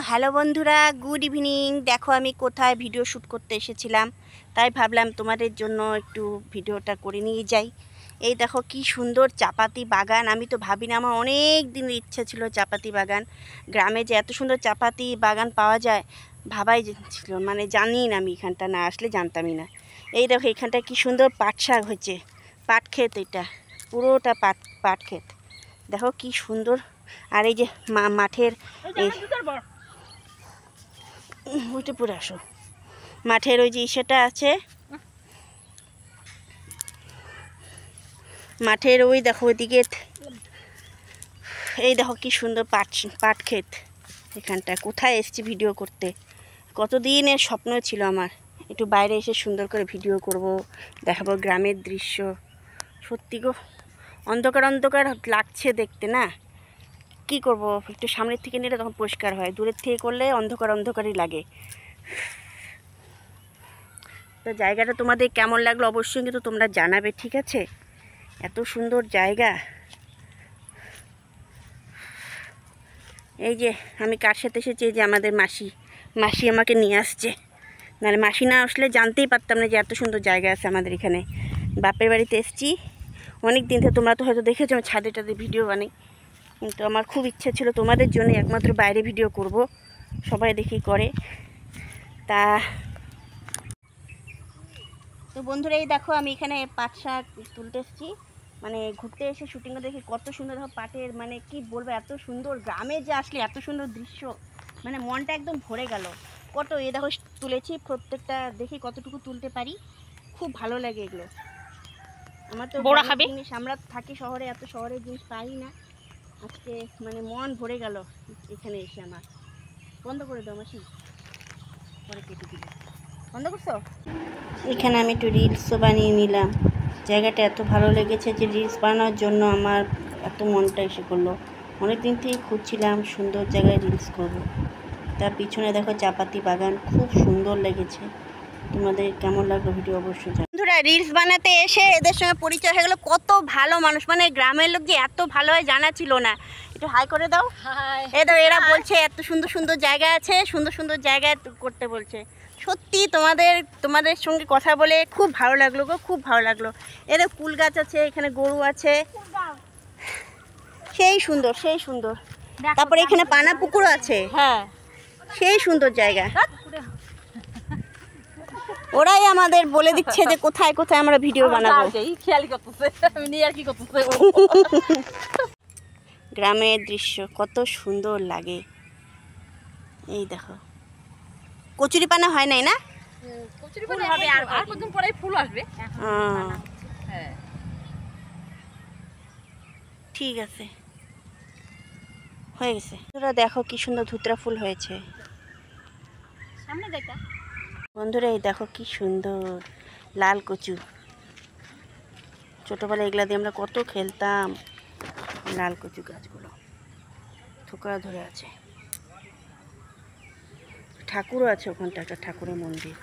Hello বন্ধুরা, good evening. দেখো আমি কোথায় ভিডিও শ্যুট করতে এসেছিলাম, তাই ভাবলাম তোমাদের জন্য একটু ভিডিওটা করে নিয়ে যাই। এই দেখো কি সুন্দর চাপাতি বাগান। আমি তো ভাবি না, আমার অনেক দিনের ইচ্ছা ছিল চাপাতি বাগান। গ্রামে যে এত সুন্দর চাপাতি বাগান পাওয়া যায় ভাবাই ছিল, মানে জানি না, আমি এখানটা না আসলে জানতামই না। এই দেখো এখানটা কি সুন্দর পাট শাক হয়েছে, পাট ক্ষেত, এটা পুরোটা পাট ক্ষেত। দেখো কি সুন্দর। আর এই যে মাঠের ওইটা পরে আসো, মাঠের ওই যে সেটা আছে, মাঠের ওই দেখো ওইদিকে, এই দেখো কি সুন্দর পাট ক্ষেত। এখানটা কোথায় এসেছি ভিডিও করতে, কতদিনের স্বপ্ন ছিল আমার একটু বাইরে এসে সুন্দর করে ভিডিও করব, দেখাবো গ্রামের দৃশ্য। সত্যি গো, অন্ধকার অন্ধকার লাগছে দেখতে না, কি করব, একটু সামনের থেকে নিলে তখন পরিষ্কার হয়, দূরের থেকে করলে অন্ধকার অন্ধকারই লাগে। তো জায়গাটা তোমাদের কেমন লাগলো অবশ্যই কিন্তু তোমরা জানাবে, ঠিক আছে? এত সুন্দর জায়গা। এই যে আমি কার সাথে এসেছি, এই যে আমাদের মাসি আমাকে নিয়ে আসছে, নাহলে মাসি না আসলে জানতেই পারতাম না যে এত সুন্দর জায়গা আছে আমাদের এখানে। বাপের বাড়িতে এসেছি অনেক দিন থেকে, তোমরা তো হয়তো দেখেছো আমি ছাদে টাদে ভিডিও বানাই, কিন্তু আমার খুব ইচ্ছা ছিল তোমাদের জন্য একমাত্র বাইরে ভিডিও করব, সবাই দেখি করে। তো বন্ধুরা এই দেখো আমি এখানে পাট শাক তুলতে এসেছি, মানে ঘুরতে এসে শুটিংটা দেখি কত সুন্দর দেখো পাটের, মানে কি বলবো, এত সুন্দর গ্রামে যে আসলে এত সুন্দর দৃশ্য, মানে মনটা একদম ভরে গেল। কত এই দেখো তুলেছি, প্রত্যেকটা দেখি কতটুকু তুলতে পারি, খুব ভালো লাগে এগুলো। আমার তো জিনিস, আমরা থাকি শহরে, এত শহরের জিনিস পাই না, আজকে মানে মন ভরে গেল এখানে এসে আমার। বন্ধ করে দাও মাসি, পরে কেটে দিল। বন্ধ করছো? এখানে আমি একটু রিলসও বানিয়ে নিলাম। জায়গাটা এত ভালো লেগেছে যে রিলস বানানোর জন্য আমার এত মনটা এসে করলো। অনেক দিন থেকেই খুঁজছিলাম সুন্দর জায়গায় রিলস করব। তার পিছনে দেখো চাপাতি বাগান, খুব সুন্দর লেগেছে। তোমাদের কেমন লাগলো ভিডিও অবশ্যই জানাও। বন্ধুরা রিলস বানাতে এসে এদের সঙ্গে পরিচয় হয়ে গেলো, কত ভালো মানুষ, মানে গ্রামের লোক যে এত ভালো হয় জানা ছিল না। একটু হাই করে দাও। এই দাও, এরা বলছে এত সুন্দর সুন্দর জায়গা আছে, সুন্দর সুন্দর জায়গায় করতে বলছে। সত্যি তোমাদের সঙ্গে কথা বলে খুব ভালো লাগলো গো, খুব ভালো লাগলো। এর কুল গাছ আছে, এখানে গরু আছে, সেই সুন্দর সেই সুন্দর। তারপরে এখানে পানা পুকুর আছে, হ্যাঁ সেই সুন্দর জায়গা। ওরাই আমাদের বলে দিচ্ছে যে কোথায় কোথায় আমরা ভিডিও বানাবো। গ্রামের দৃশ্য কত সুন্দর লাগে। এই দেখো কচুরি পানা হয় নাই না, ঠিক আছে হয়ে গেছে। তোরা দেখো কি সুন্দর ধুতরা ফুল হয়েছে সামনে দেখা। বন্ধুরা এই দেখো কি সুন্দর লাল কচু, ছোটবেলায় এগুলা দিয়ে আমরা কত খেলতাম। লাল কচু গাছগুলো থোকরা ধরে আছে, ঠাকুরও আছে ওখানটা, একটা ঠাকুরের মন্দির।